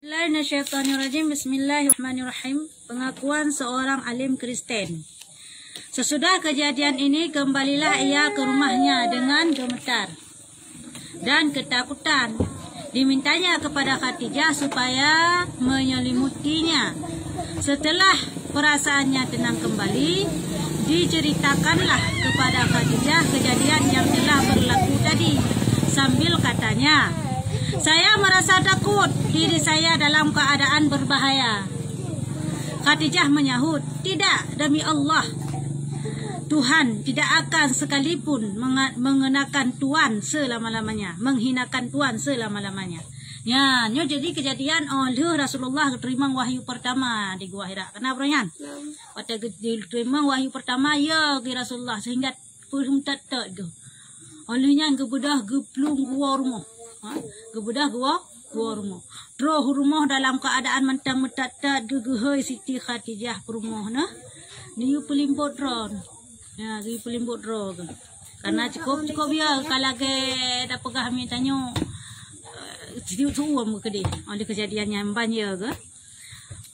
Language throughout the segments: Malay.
Bismillahirrahmanirrahim. Pengakuan seorang alim Kristen. Sesudah kejadian ini, kembalilah ia ke rumahnya dengan gemetar dan ketakutan. Dimintanya kepada Khadijah supaya menyelimutinya. Setelah perasaannya tenang kembali, diceritakanlah kepada Khadijah kejadian yang telah berlaku tadi. Sambil katanya, "Saya merasa takut diri saya dalam keadaan berbahaya." Khadijah menyahut, "Tidak, demi Allah, Tuhan tidak akan sekalipun mengenakan Tuhan selama-lamanya, menghinakan Tuhan selama-lamanya." Ya, ini jadi kejadian oleh Rasulullah terima wahyu pertama di Gua Hira. Kenapa kan? Pada terima wahyu pertama ya di Rasulullah sehingga pun tak tu. Olehnya kebedah geplung gua rumah. Kebedah gua rumah. Roh rumah dalam keadaan mentang metatat gegehoi Siti Khadijah rumah nah. Dia pelimbut ron. Ya, dia pelimbut ron. Karena cukup dia kalau ke dak pegah kami tanya jadi suam ke dia. Oleh kejadiannya banyak ke.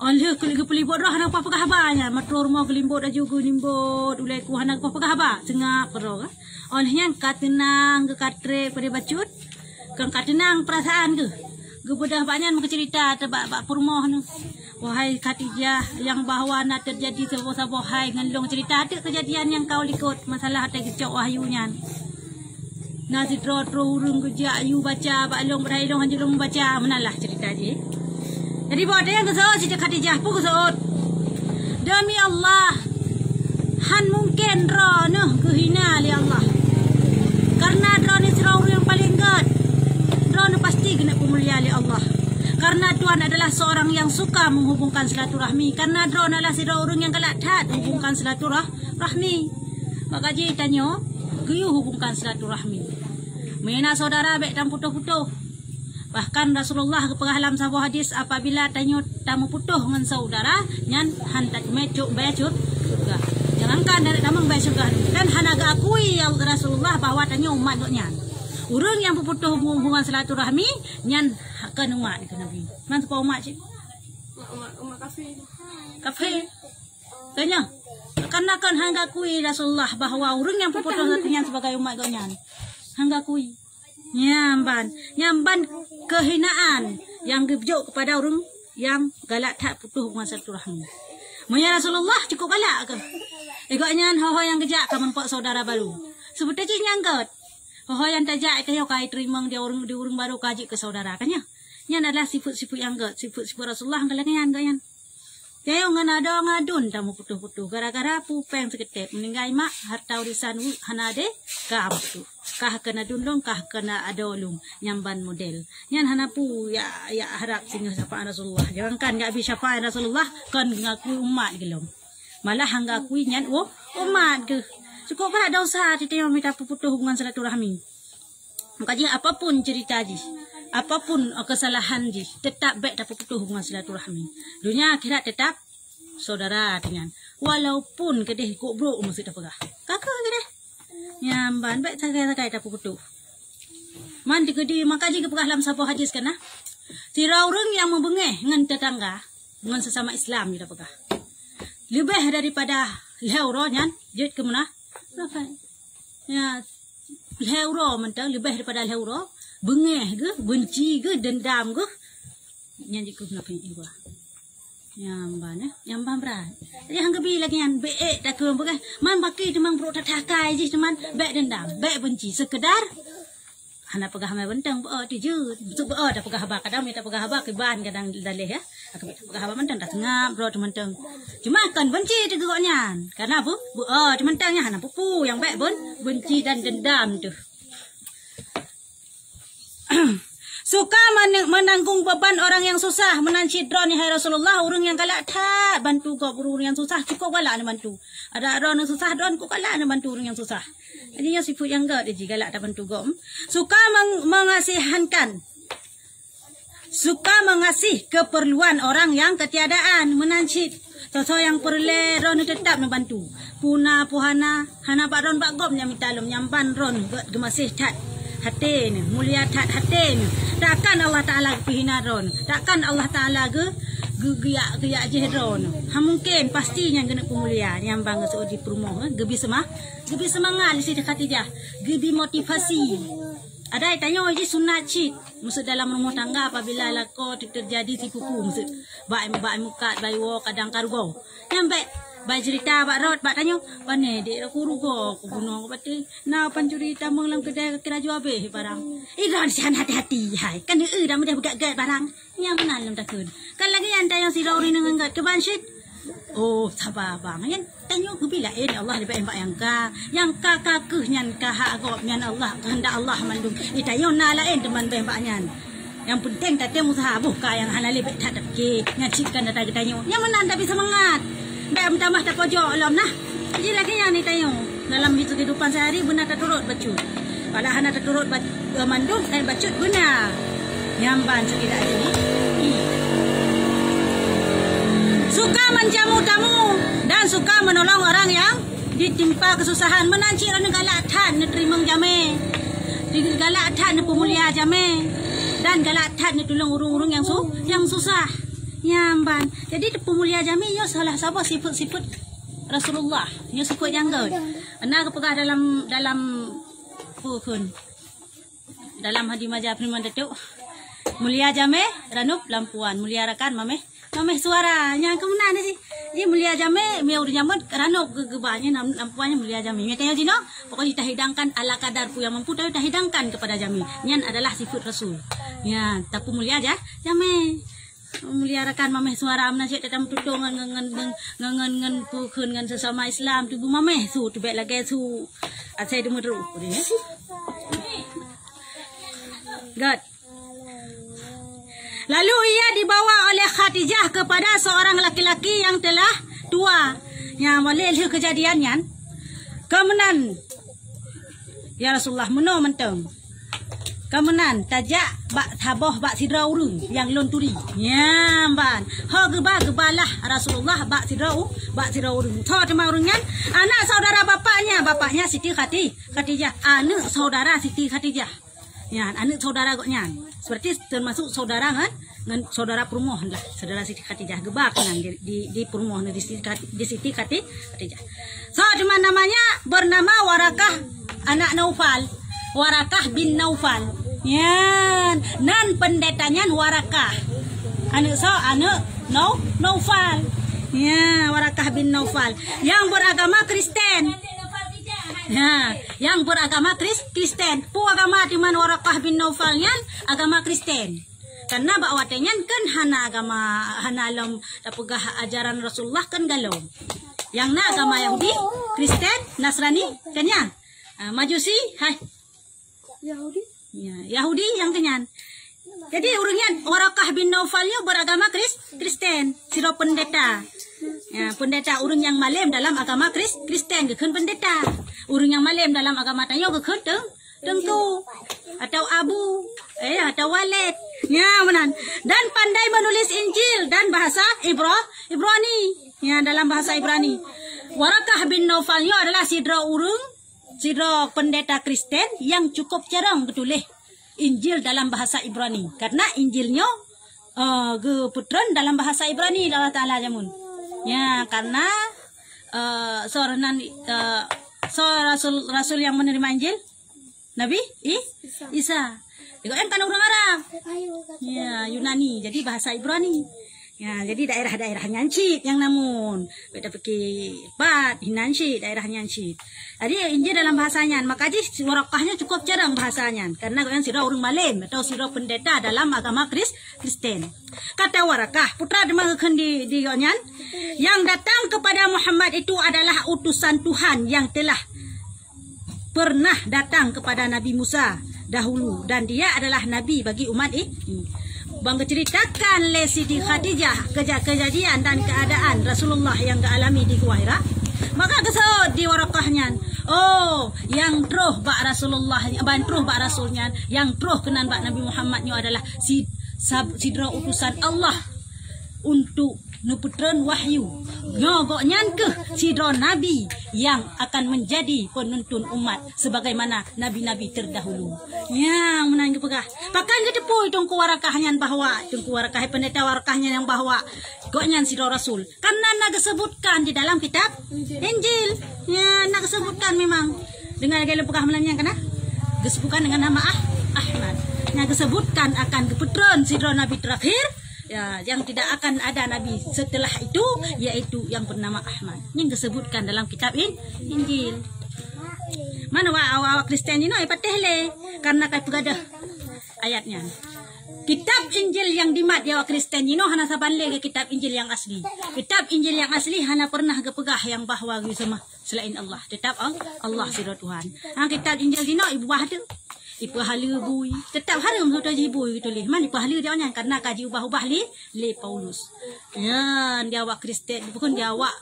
Oleh pelimbut roh nak apa pegah habanya. Metro rumah pelimbut dah juga limbut ulai ku hanak apa pegah haba sengak ro. Olehnya katenang ke katre pada bacut. Kan katenang perasaan ke. Gebedah banyak muka cerita tebak rumah tu. Wahai Khadijah, yang bahawa nak terjadi sebuah hai ngelong cerita ada kejadian yang kau likut masalah ada kecok wahyunya. Nasi tro urung kerja ayu baca baklong berailong hanjulung baca menalah cerita je. Jadi buat yang kesot cerita Khadijah pun kesot. Demi Allah, han mungkin ro noh kehina li Allah. Karena ro ni serau yang paling gad. Drone pasti kena pemulia oleh Allah. Karena Tuhan adalah seorang yang suka menghubungkan silaturahmi. Karena drone adalah seorang yang galak tat menghubungkan silaturahmi. Maka je tanya, geyu hubungkan silaturahmi. Mena saudara baik dan putuh-putuh. Bahkan Rasulullah kepegah dalam sebuah hadis apabila tanya tamu putuh dengan saudara, nyan hantat mecuk bacut surga. Jangankan dari damang baik surga. Dan hanaga akui ya Rasulullah bahwa tanya umat nyan. Orang yang berputus hubungan silaturahmi nyan akan umat itu Nabi. Mana tu umat cik? Umat kafir. Tanya. Karena kan hangga kui Rasulullah bahawa orang yang berputus nyan sebagai umat kau nyan. Hangga kui. Nyamban kehinaan yang dibujuk kepada orang yang galak tak putus hubungan silaturahmi. Maya Rasulullah cukup galak ke? Ikutnya ho yang kejak kamu pak saudara baru. Seperti nyanggut. Oh yang tajak kayo kai terima dia orang baru kaji ke saudara kanya. Yang adalah sifat-sifat yang gak, sifat-sifat Rasulullah kalangan gayan. Kayo nganado ngadun tamu putuh-putuh gara-gara pupeng seketep meninggal mak harta warisan hanade kam tu. Kah kena dundong kah kena adolung nyamban model. Nyan hanapu ya harap singa syafaat Rasulullah. Jangankan enggak bisa syafaat Rasulullah kan ngaku umat gelom. Malah hangga akui nyan umat ke. Cukup berat dah usaha kita yang minta putus hubungan silaturahmi. Makanya apapun cerita je, apapun kesalahan je, tetap baik dapat putus hubungan silaturahmi. Dunia akhirat tetap saudara dengan. Walaupun kedih goblok mesti dah pegah. Kakak kedih. Nyamban baik sakai dapat putus. Man kedih makanya kepegah dalam sebuah hadis kan ah. Tira orang yang membengeh dengan tetangga, dengan sesama Islam dia pegah. Lebih daripada leuro nyan, jid ke mana? Ya, leuro mentang lebih daripada leuro, bengeh ke, benci ke, dendam ke, nyanyi ke nak ini gua. Nyamban berat. Jadi hangga bi lagi yang baik tak ke bukan, man baki demang bro tak takai je teman, baik dendam, baik benci, sekedar. Hana pegah mai bentang ti je, betul dah pegah haba kadang minta pegah haba ke ban kadang dalih ya. Aku pegah haba mentang dah tengah bro teman-teman. Cuma kan benci tu gegoknya. Karena apa? Teman-temannya hana pupu yang baik pun benci dan dendam tu. Suka menanggung beban orang yang susah, menanci drone hai Rasulullah, orang yang galak tak bantu kau orang yang susah cukup galak nak bantu. Ada drone yang susah, drone kau galak nak bantu orang yang susah. Jadi yang sifat yang gak dia galak tak bantu kau. Suka mengasihankan. Suka mengasih keperluan orang yang ketiadaan, menanci sosok yang perle drone tetap nak bantu. Puna puhana hana pak ron pak gom yang minta lom nyamban ron gemasih tat. hati ni, mulia tat hati ni. Takkan Allah Taala pihina ron. Takkan Allah Taala geyak jehron. Mungkin pastinya kena pemulia yang bangga di perumoh gebi semangat di sini Khadijah. Gebi motivasi. Ada yang tanya je sunat cik. Maksud dalam rumah tangga apabila lako terjadi tipu-tipu maksud baik muka baik kadang kargo. Yang baik cerita bak rot bak tanya pane dek aku rugo aku bunuh aku pati na pancuri tambang dalam kedai kira jual habis barang. Ron sian hati-hati hai. Kan dah mudah begat-gat barang. Yang benar dalam takun. Kan lagi yang tanya si Rauri dengan gat ke bansyid. Oh sabar bang. Yang tanya aku bila Allah lebih empat yang kakah nyan kahak agak nyan Allah kehendak Allah mandung. Tanya na lain teman bembaknya. Yang penting tak temu sahabuh ka yang halal lebih tak ke ngacikkan data tanya. Yang mana anda bisa semangat. Dah tambah tak pojok alam nah. Jadi lagi yang ni tanya dalam kehidupan sehari benar tak turut bacut. Padahal hana tak turut mandung dan bacut benar. Nyamban tidak ada ni. Suka menjamu tamu dan suka menolong orang yang ditimpa kesusahan. Menanci orang galak tan terima jame. Galak tan pemulia jame. Dan galak tan tolong urung-urung yang susah. Nyamban. Jadi pemulia jame yo salah sabar sifat-sifat Rasulullah. Yo sifat yang good. Ana kepegah dalam pukun. Dalam hadis majah firman Datuk. Mulia jame ranup lampuan. Mulia rakan mameh suara yang kemenan sih. Dia mulia jame me urang jaman ranup gegebanya lampuannya mulia jame. Me tanya dino pokoknya ditahidangkan ala kadarku yang mampu tapi tahidangkan kepada jame. Nyan adalah sifat Rasul. Ya, tapi mulia aja jame. Mulia rakan mameh suara menasih dalam tutung ngan pukun ngan sesama Islam tu mameh su tu baik lagi su asai demu teruk ni. God. Lalu ia dibawa oleh Khadijah kepada seorang laki-laki yang telah tua. Yang boleh kejadiannya. Kemenan. Ya Rasulullah meno menteng. Kemenan tajak bak taboh bak sidra urung yang lonturi. Ya ban. Ha gebalah Rasulullah bak sidra urung. Tho tema urungan anak saudara bapaknya Siti Khadijah. Anak saudara Siti Khadijah. Ya, anak saudara goknya. Seperti termasuk saudara kan? Dengan saudara perumoh lah. Saudara Siti Khadijah gebak kan di perumoh di Siti Khadijah. So, cuma namanya bernama Warakah anak Naufal. Warakah bin Naufal. Ya, nan pendetanya Warakah. Anak Naufal. Ya, Warakah bin Naufal yang beragama Kristen. Ya, yang beragama Kristen. Pu agama di mana Warakah bin Naufal yang agama Kristen. Karena bakwatenya kan hana alam tapugah ajaran Rasulullah kan galau. Yang na agama Yahudi, Kristen, Nasrani kan ya. Majusi, hai. Yahudi. Ya, Yahudi yang kenyan. Jadi urungnya Warakah bin Naufalnya beragama Kristen, siro pendeta. Ya, pendeta urung yang malam dalam agama Kristen gekun pendeta. Urung yang malam dalam agama Tayo gekun tengku atau abu atau walid. Ya, benar. Dan pandai menulis Injil dan bahasa Ibrani. Ya, dalam bahasa Ibrani. Warakah bin Naufalnya adalah sidra pendeta Kristen yang cukup jarang ketulis Injil dalam bahasa Ibrani. Karena Injilnya geputran dalam bahasa Ibrani Allah Ta'ala jamun. Ya, karena Rasul yang menerima Injil Nabi Isa. Juga kan orang Arab. Ya, Yunani. Jadi bahasa Ibrani. Ya, jadi daerah-daerah nyancit yang namun beda pakai bat hinanci daerah nyancit. Jadi Injil dalam bahasanya, maka jadi Warakahnya cukup jarang bahasanya karena yang sira orang malam atau sira pendeta dalam agama Kristen. Kata Warakah, putra demangkeun di onyan, yang datang kepada Muhammad itu adalah utusan Tuhan yang telah pernah datang kepada Nabi Musa dahulu dan dia adalah nabi bagi umat ini. Bangga ceritakan le Siti Khadijah kejadian dan keadaan Rasulullah yang dialami di Gua Hira. Maka kesod di Warakahnya. Oh, yang truh bak Rasulullah, bantruh bak Rasulnya, yang truh kenan bak Nabi Muhammadnya adalah sidra utusan Allah untuk nuputren wahyu. Nyogoknya ke sidro nabi yang akan menjadi penuntun umat sebagaimana nabi-nabi terdahulu. Ya, menang pegah. Pakan ke tepui tungku warakahnya bahwa tungku warakah pendeta warakahnya yang bahwa goknya sidro rasul. Karena nak disebutkan di dalam kitab Injil. Ya, nak disebutkan memang dengan gaya pegah menanya kana disebutkan dengan nama Ahmad. Yang disebutkan akan keputran sidro nabi terakhir. Ya, yang tidak akan ada nabi setelah itu, yaitu yang bernama Ahmad. Yang disebutkan dalam kitab Injil. Mana awak Kristen ini pateh le karena kai pegadah ayatnya. Kitab Injil yang dimat ya awak Kristen ini hana saban le kitab Injil yang asli. Kitab Injil yang asli hana pernah kepegah yang bahwa sama selain Allah. Tetap Allah sira Tuhan. Kitab Injil ini ibu ada ibu hala bui tetap harum sudah ibu gitu leh man ibu hala dia nya karena kaji ubah-ubah le Paulus ya dia awak Kristen bukan dia awak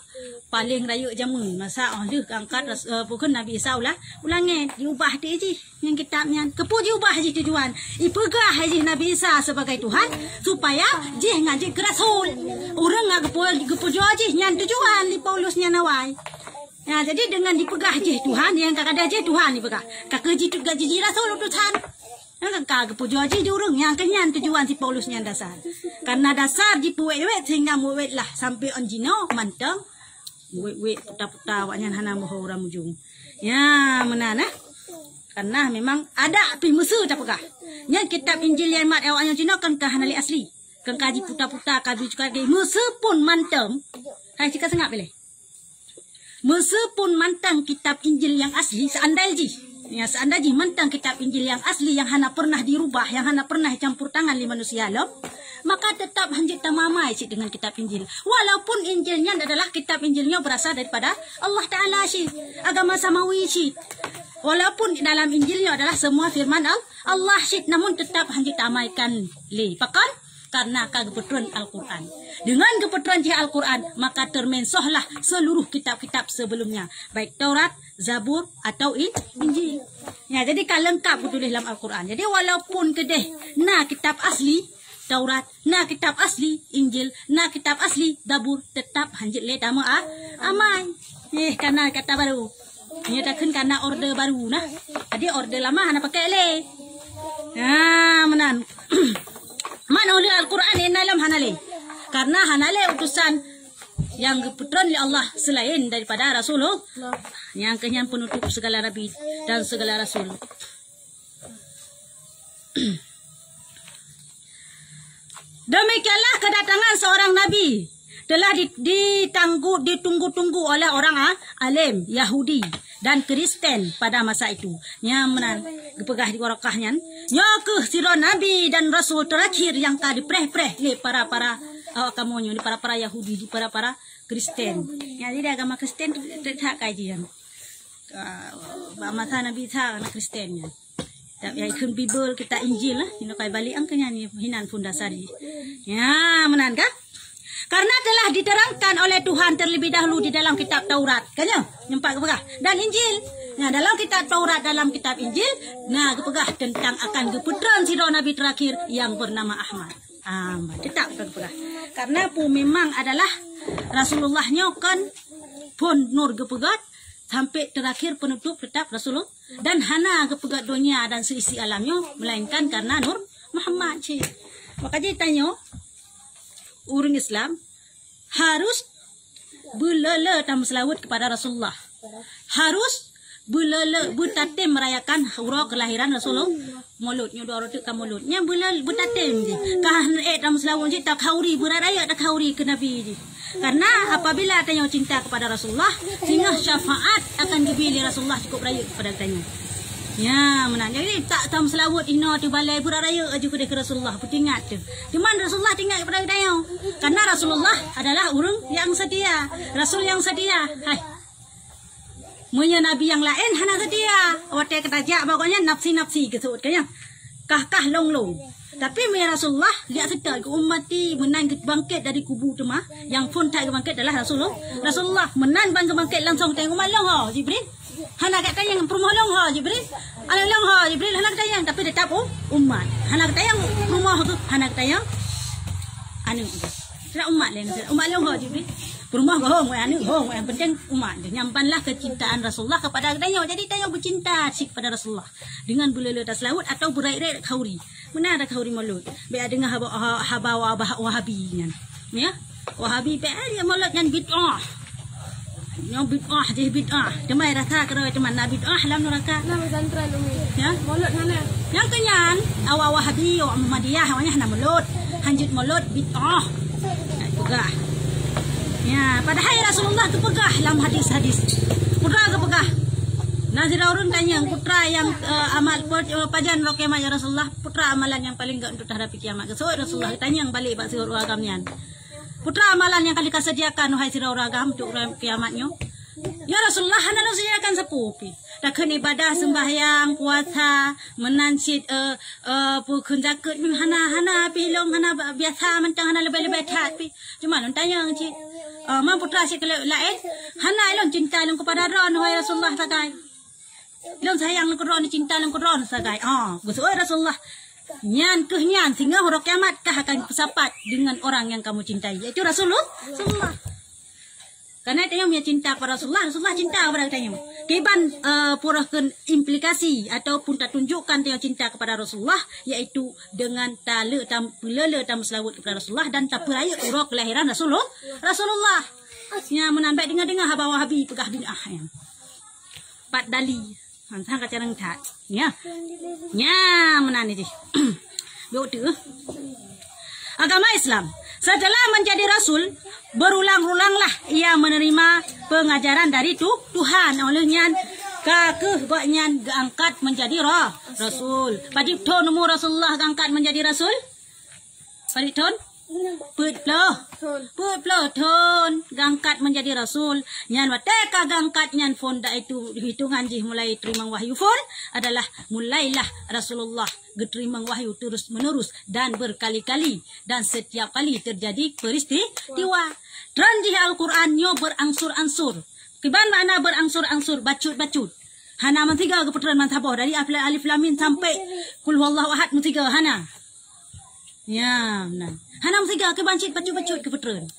paling raya jamun masa dia angkat bukan Nabi Isa lah ulangnya diubah dia je yang kitabnya kepu diubah je tujuan ipegah je Nabi Isa sebagai Tuhan supaya je ngaji ke rasul orang ngak kepu je nyan tujuan di Paulus nya nawai. Ya, jadi dengan dipegah je Tuhan yang kakak je Tuhan dipegah. Kakak je gaji rasul utusan. Yang kakak pujo je jurung yang kenyan tujuan si Paulus yang dasar. Karena dasar di puwet sehingga muwet lah sampai onjino manteng. Muwet puta-puta waknya hana moho orang ujung. Ya, menana. Karena memang ada pi musuh tak pegah. Yang kitab Injil yang mat awaknya Cina kan kahanali asli. Kan kaji puta-puta kaji juga musuh pun manteng. Hai cika sengap boleh. Meskipun mantang kitab Injil yang asli seandainya mantang kitab Injil yang asli yang hana pernah dirubah, yang hana pernah campur tangan li manusia lom, maka tetap hanjit tamamai sih dengan kitab Injil. Walaupun Injilnya adalah kitab Injilnya berasal daripada Allah Ta'ala sih, agama samawi sih. Walaupun dalam Injilnya adalah semua firman Allah sih, namun tetap hanjit tamaikan li. Pakan? Karena keputusan Al-Quran. Dengan keputusan Al-Quran, maka termensohlah seluruh kitab-kitab sebelumnya. Baik Taurat, Zabur, atau Injil. Ya, jadi kalau lengkap betul dalam Al-Quran. Jadi walaupun kedeh, nah kitab asli, Taurat, nah kitab asli, Injil, nah kitab asli, Zabur, tetap hanjit le tama amai. Karena kata baru. Ini takkan karena order baru. Nah, jadi order lama hana pakai le. Ya, menan. Mana oleh Al-Quran yang dalam hanale? Karena hanale utusan yang keputusan oleh Allah selain daripada Rasulullah yang kenyang penutup segala nabi dan segala rasul. Demikianlah kedatangan seorang nabi telah ditunggu-tunggu oleh orang alim Yahudi dan Kristen pada masa itu. Nyamanan kepegah di warakahnya. Nyake siro nabi dan rasul terakhir yang tadi preh-preh le para kamunya di para Yahudi di para Kristen. Ya, jadi agama Kristen tak kajian. Masa nabi tak anak Kristennya. Ya ikut Bible kita Injil lah. Ini kai balik angkanya ni hinan pundasari. Ya, menan kah? Karena telah diterangkan oleh Tuhan terlebih dahulu di dalam kitab Taurat. Kanya, nyempak kepegah. Dan Injil. Nah, dalam kitab Taurat, dalam kitab Injil, nah kepegah tentang akan keputusan siro nabi terakhir yang bernama Ahmad. Tetap kepegah. Karena pu memang adalah Rasulullahnya kan pun nur kepegat sampai terakhir penutup tetap Rasulullah. Dan hana kepegat dunia dan seisi alamnya, melainkan karena nur Muhammad. Makanya tanya, orang Islam harus belala dan selawat kepada Rasulullah. Harus belala butatim merayakan huruf kelahiran Rasulullah. Mauludnya dua orang tu kan mauludnya belala butatim je. Kah dan selawat je tak hauri beraya tak hauri ke Nabi je. Karena apabila tanya cinta kepada Rasulullah, sehingga syafaat akan dibeli Rasulullah cukup raya kepada tanya. Ya, menang. Jadi tak tam selawat ina tu balai beraya aja ke Rasulullah. Putingat tu. Cuma Rasulullah tinggal kepada kita. Karena Rasulullah adalah orang yang setia. Rasul yang setia. Hai. Munya nabi yang lain hana setia. Wate ketajak pokoknya nafsi-nafsi kesut kanya. Kah long-long. Tapi munya Rasulullah lihat setia ke ummati menang bangkit dari kubur tu mah. Yang pun tak bangkit adalah Rasulullah. Rasulullah menang bangkit langsung tengok malong ha Jibril. Hana kata yang permohon ha Jibril. Alang ha Jibril hana kata yang tapi tetap umat. Hana kata yang rumah tu hana kata yang anu. Tidak umat lain, umat lain ho je. Rumah gong yang penting umat dia. Nyampanlah kecintaan Rasulullah kepada tanya. Jadi tanya bercinta kepada Rasulullah dengan berlele atas laut atau berair-air khauri. Mana ada khauri maulud? Biar dengan haba wahabi kan. Ya. Wahabi dia maulud yang bid'ah. Yang bid'ah je bid'ah. Demai rasa kalau teman nabi bid'ah dalam neraka. Nama santran umi. Ya, maulud mana? Yang kenyan awal wahabi wa Muhammadiyah awalnya hana maulud. Hanjut maulud bid'ah. Pegah. Ya, padahal Rasulullah tu pegah dalam hadis-hadis. Putra ke pegah? Nazira urun tanya putra yang amal pajan rokemat ya Rasulullah, putra amalan yang paling enggak untuk hadapi kiamat. So Rasulullah tanya yang balik pak sirur agamnya. Putra amalan yang kali kasediakan wahai sirur agam untuk kiamatnya. Ya Rasulullah hana lo sediakan sepupi. Dakhan ibadah sembahyang puasa menansit pukun zakat hana pilong hana biasa mentang hana lebih-lebih tat pi. Cuma lo tanya cik mam putra cik lain hana lo cinta lo kepada ron wahai Rasulullah sagai. Lo sayang lo ron cinta lo ron sagai. Betul Rasulullah. Nyan sehingga hari kiamat kah akan bersapat dengan orang yang kamu cintai. Itu Rasulullah. Karena tanya punya cinta kepada Rasulullah cinta kepada tanya. Keban purahkan implikasi ataupun tak tunjukkan tanya cinta kepada Rasulullah, iaitu dengan lele tam selawat kepada Rasulullah dan tak peraya urang kelahiran Rasulullah. Yang menambah dengar haba wahabi pegah bid'ah yang. Pat dali. Hang kata orang tak. Ya. Ya menani je. Betul. Agama Islam setelah menjadi rasul, berulang-ulanglah ia menerima pengajaran dari Tuhan. Olehnya kakeh diangkat menjadi rasul. Pada tahun umur Rasulullah diangkat menjadi rasul. Pada tahun tahun diangkat menjadi rasul. Nyan wateka diangkat nyan fonda itu hitungan je mulai terima wahyu fon adalah mulailah Rasulullah terima wahyu terus menerus dan berkali-kali dan setiap kali terjadi peristiwa. Tranjih Al-Quran nyo berangsur-angsur. Kiban mana berangsur-angsur bacut-bacut. Hana mantiga keputusan mantabah dari alif lam mim sampai kul huwallahu ahad mantiga hana. Ya, benar. Hana mantiga ke bancit bacut-bacut keputusan.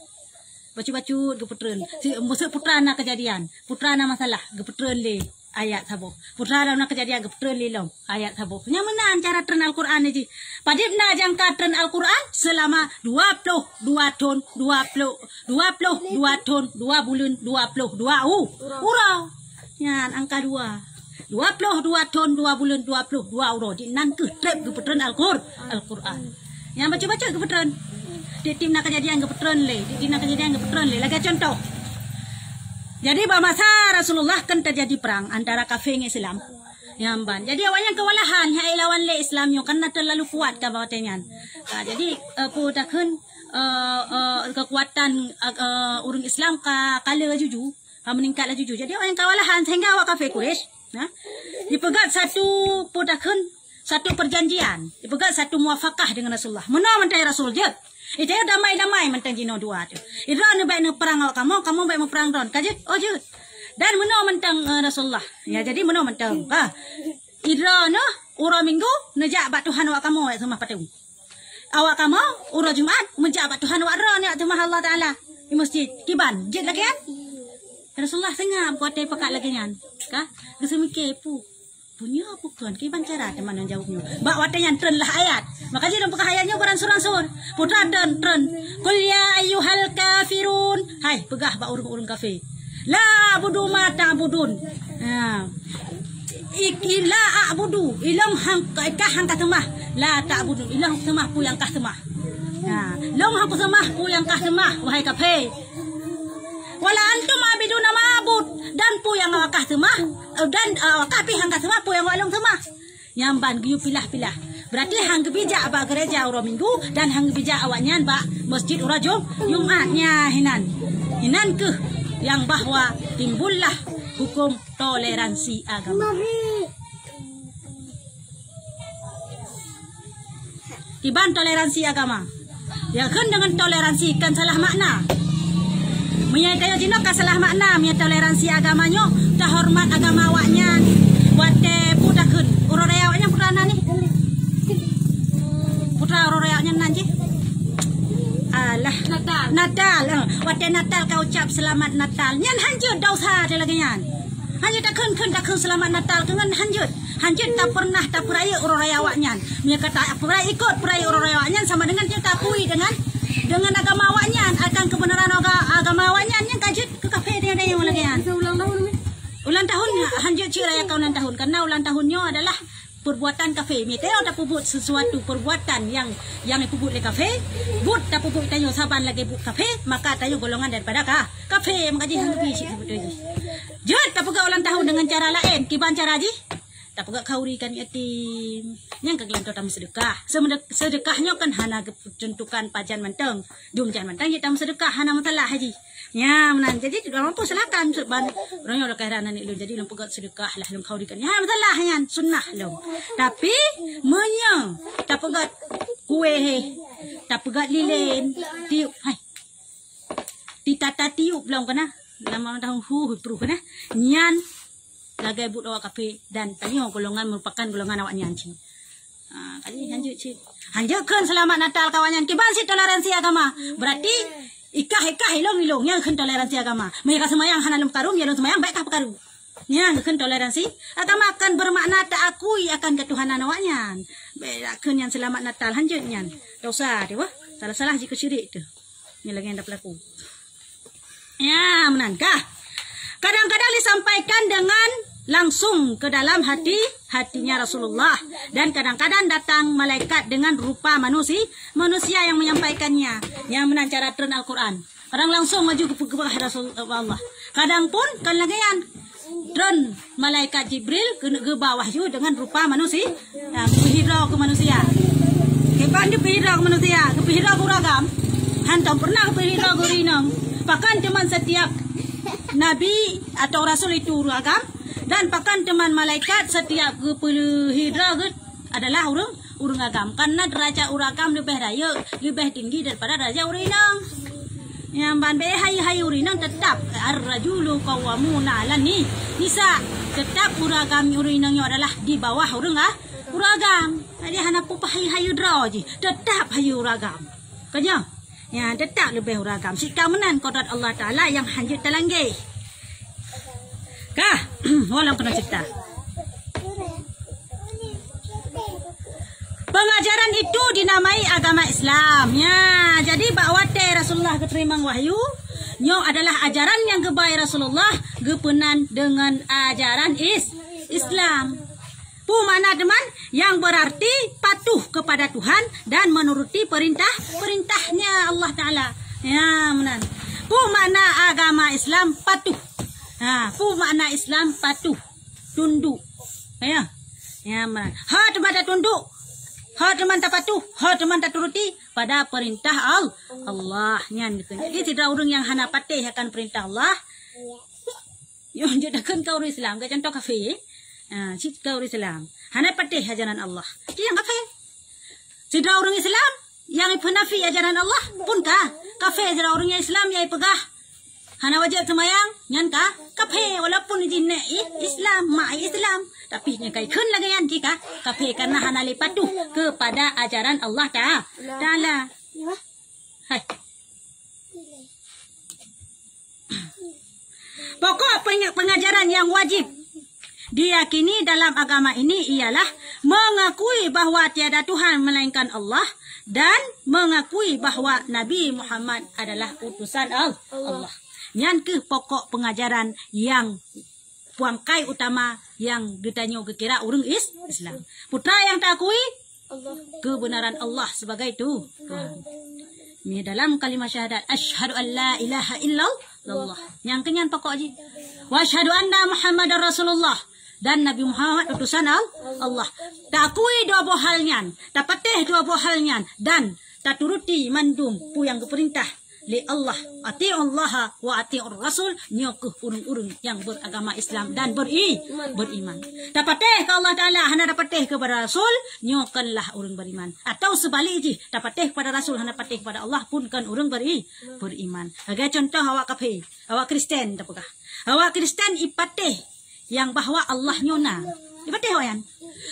Bacut-bacut keputusan. Si musuh putra na kejadian, putra na masalah keputusan le. Ayat sabo. Putra dalam kejadian keputusan lelong. Ayat sabo. Nyaman cara tren Al-Quran ni. Padip na jangka tren Al-Quran selama 22 tahun, 22 tahun, 2 bulan, 22 urau. Yan angka 2. 22 tahun, 2 bulan, 22 urau. Di nan ke trip keputusan Al-Quran. Yang baca-baca keputusan. Di tim na kejadian keputusan le. Di tim na kejadian keputusan le. Lagi contoh. Jadi masa Rasulullah kan terjadi perang antara kafir dengan Islam. Yamban. Jadi awalnya kewalahan hai lawan le Islam yo karena terlalu kuat kabawatannya. Jadi putakan kekuatan orang Islam kala juju, meningkatlah juju. Jadi awalnya kewalahan sehingga awak kafir Quraisy, dipegat satu perjanjian, dipegat satu muafakah dengan Rasulullah. Mana mentai Rasul je. Itu damai-damai mentang jino dua tu. Iran ni baik nak perang awak kamu baik mau perang ron. Kajet, jut. Dan mana mentang Rasulullah. Ya jadi mana mentang. Iran urang minggu nejak bat Tuhan awak kamu semua patung. Awak kamu urang Jumaat menjak bat Tuhan awak ron ya Tuhan Allah Taala di masjid. Kiban, jet lagi kan? Rasulullah sengap buat dia pekat lagi kan. Kah? Kesemikir pu. Punya apa kan? Kiban cara teman yang jawabnya. Bak watanya tren lah ayat. Maka dalam ayatnya beransur-ansur. Putra dan tren. Qul ya ayyuhal kafirun. Hai, pegah bak urung-urung kafir. La abudu ma ta'budun. La a'budu ilang hang katemah. La ta'budun ilang temah pu yang kah temah. Long hang temah pu yang kah temah wahai kafir. Wala antum abiduna ma'bud dan pu yang awakah temah dan awakah pi hang kah temah pu yang walong temah. Nyamban giu pilah-pilah. Berarti hang gebijak ba gereja urang minggu dan hang gebijak awaknya ba masjid urang Jumatnya hinan. Hinan ke yang bahwa timbullah hukum toleransi agama. Tiban toleransi agama. Ya kan dengan toleransi kan salah makna. Menyatakan jino kan salah makna, menyatakan toleransi agamanya, tak hormat agama awaknya. Wate pudakun urang awaknya putrana ni. Putra urang awaknya nanti. lah. Natal. Waktu Natal kau ucap selamat Natal. Nyan hanjut dosa dia lagi nyan. Hanjut tak kun selamat Natal dengan hanjut. Hanjut tak pernah tak peraya urang raya awak nyan. Dia kata peraya ikut peraya urang raya awak nyan sama dengan dia tak akui dengan agama awak nyan, akan kebenaran agama awak nyan yang kajut ke kafe dia yang lagi nyan. Ulang tahun hanjut cik raya kau ulang tahun karena ulang tahunnya adalah perbuatan kafe. Miteo tak pubut sesuatu perbuatan yang dipubut di kafe. But tak pubut tanyo saban lagi but kafe, maka tanyo golongan daripada kafe makaji hangi cik betul ji. Jod tak pugak ulang tahun dengan cara lain. Kiban cara ji? Tak pugak kaurikan yatim. Yang kegelan tam sedekah. Sedekahnya kan hana tentukan pajan menteng. Jum jan menteng tam sedekah hana masalah haji. Ya menan jadi orang pun silakan ban orang yang keheranan ni jadi lom pugak sedekah lah lom kaurikan. Ya masalah yan sunnah lom. Tapi menye tak pugak kue tak pugak lilin tiup hai. Ditata tiup belum kena. Lama tahun peruh kena. Nyan lagai but awak kafe dan tanyo golongan merupakan golongan awak nyan cing. Kali hanjut cik. Hanjutkan selamat Natal kawannya. Kiban si toleransi agama. Berarti ikah ilong yang kan toleransi agama. Mereka semayang hana lum karum, ya semayang baik kah pekaru. Yang kan toleransi agama akan bermakna tak akui akan ketuhanan awaknya. Bedakan yang selamat Natal hanjutnya. Dosa dia wah. Salah jika syirik tu. Ni lagi yang dah berlaku. Ya, menankah? Kadang-kadang disampaikan dengan langsung ke dalam hatinya Rasulullah. Dan kadang-kadang datang malaikat dengan rupa manusia yang menyampaikannya. Yang menancara tren Al-Quran. Kadang langsung maju ke Rasulullah. Kadang pun kan lagi yang tren malaikat Jibril ke bawah juga dengan rupa manusia. Berhirau ke manusia. Kepan dia berhirau ke manusia. Berhirau ke ragam. Hantam pernah berhirau ke rinang. Bahkan teman setiap Nabi atau Rasul itu ragam. Dan bahkan teman malaikat setiap berhidra adalah urang agam. Karena derajat uragam lebih raya, lebih tinggi daripada derajat urinang. Yang ban hai urinang tetap ar-rajulu qawwamuna 'alan nisa. Tetap uragam urinangnya adalah di bawah uragam. Jadi hana pupah hai dra je. Tetap hai uragam. Kanya? Ya, tetap lebih uragam. Sikau menan kodrat Allah Ta'ala yang hanjut talanggi. Kah? Walau kena cerita. Pengajaran itu dinamai agama Islam. Ya, jadi bakwate Rasulullah keterima wahyu. Nyo adalah ajaran yang kebaik Rasulullah. Gepenan dengan ajaran Islam. Mana teman yang berarti patuh kepada Tuhan dan menuruti perintahnya Allah Ta'ala. Ya, menan. Makna agama Islam patuh. Makna Islam patuh. Tunduk. Ya. Ya, menan. Teman tak tunduk. Teman tak patuh. Teman tak turuti pada perintah Allah. Jadi tidak orang yang hana patih akan perintah Allah. Yang jadikan kau Islam. Kau contoh kafe. Cik kau Islam. Hana patih ajaran Allah. Dia yang kafe. Sidra orang Islam yang penafi ajaran Allah pun kah? Kafe sidra orang Islam yang pegah. Hana wajib semayang nyan kah? Kafe walaupun jinna Islam, ma'i Islam. Tapi nya kai kun lagi yan jika kafe karena hana patuh kepada ajaran Allah Ta'ala. Hai. Pokok pengajaran yang wajib diyakini dalam agama ini ialah mengakui bahawa tiada Tuhan melainkan Allah dan mengakui bahawa Nabi Muhammad adalah utusan Allah. Yang ke pokok pengajaran yang puangkai utama yang ditanya kira orang Islam. Putra yang tak akui kebenaran Allah sebagai Tuhan. Ini dalam kalimat syahadat asyhadu an la ilaha illallah. Yang kenyan pokok je. Wa asyhadu anna Muhammadar Rasulullah. Dan Nabi Muhammad utusan Allah. Tak akui dua buah halnya. Tak patih dua buah halnya. Dan tak turuti mandum pu yang keperintah. Li Allah. Ati'ullaha wa ati'ur Rasul. Nyokuh urung-urung yang beragama Islam dan beriman. Tak patih ke Allah Ta'ala. Hana tak patih kepada Rasul. Nyokanlah urung beriman. Atau sebalik je. Tak patih kepada Rasul. Hana patih kepada Allah pun kan urung beriman. Agar contoh awak Kristen. Awak Kristen ipatih yang bahawa Allah nyona Ipatih wayan.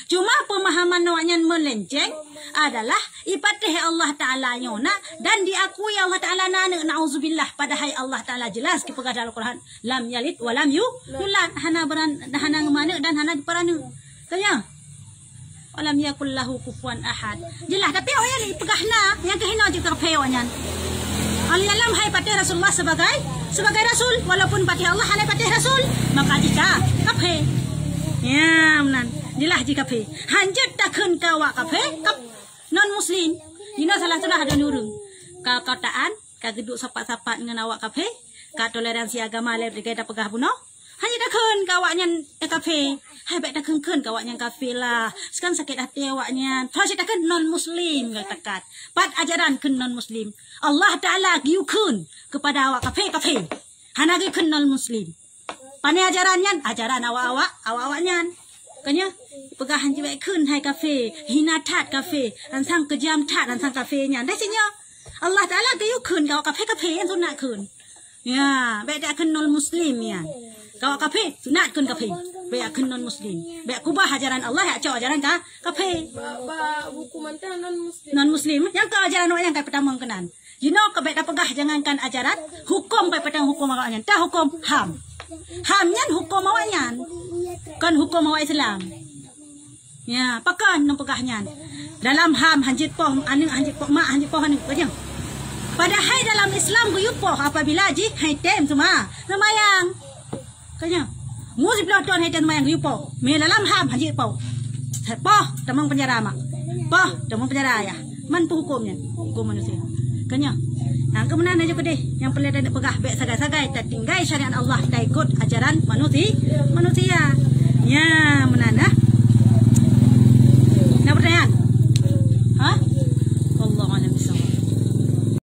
Cuma pemahaman awaknya melenceng adalah ipatih Allah Ta'ala nyona dan diakui Allah Ta'ala na'udzubillah padahal Allah Ta'ala jelas ke dalam Al-Quran lam yalid wa lam yulad hana ngemana dan hana diperana. Tanya. Walam yakul lahu kufuwan ahad. Jelas tapi awaknya ni pegahna yang kehina juga kafe awaknya. Al-yalam hai patih Rasulullah sebagai rasul walaupun patih Allah hana patih rasul maka jika kafe. Ya, menan. Jelas jika kafe. Hanjat takkan kawak kafe kap non muslim. Dina salah sudah ada nurung. Ka kataan, ka geduk sapat-sapat dengan awak kafe, ka toleransi agama le berkaitan pegah bunuh. Hanya takkan kawaknya kafe. Hai baik takkan kawaknya kafe lah. Sekarang sakit hati awaknya. Fasih takkan non muslim katakan. Pat ajaran ke non muslim. Allah Taala giukun kepada awak kafe. Hana giukun non muslim. Pane ajarannya ajaran awak-awaknya. Kanya pegahan je baik kun hai kafe, hina tat kafe, ransang kejam tat ransang kafenya. Dah sinya. Allah Taala gayu kun kau kafe yang sunat kun. Ya, baik dak kun non muslim ya. Kau kafe sunat kun kafe. Baik kun non muslim. Baik kubah ajaran Allah ya cak ajaran ka kafe. Ba buku mantan non muslim. Non muslim yang kau ajaran awak yang kai pertama kenan. You know kau baik dak pegah jangankan ajaran, hukum kai petang hukum awaknya. Dah hukum ham. Hamnya hukum awaknya. Kan hukum awak Islam. Ya, pakan pegahnya. Dalam ham hanjit poh aning hanjit poh mak hanjit poh aning kajang. Padahal dalam Islam guyupoh apabila ji hai tem semua semayang. Kajang. Muzi pelotong hai tem semayang guyupoh. Me dalam ham hanjit poh. Poh temang penjara mak. Poh temang penjara ya. Man hukumnya? Hukum manusia. Kanya. Nah, kemudian aja kedeh yang perlu ada pegah baik sagai-sagai tertinggal syariat Allah tak ikut ajaran manusia. Ya, menanda. Nak pertanyaan?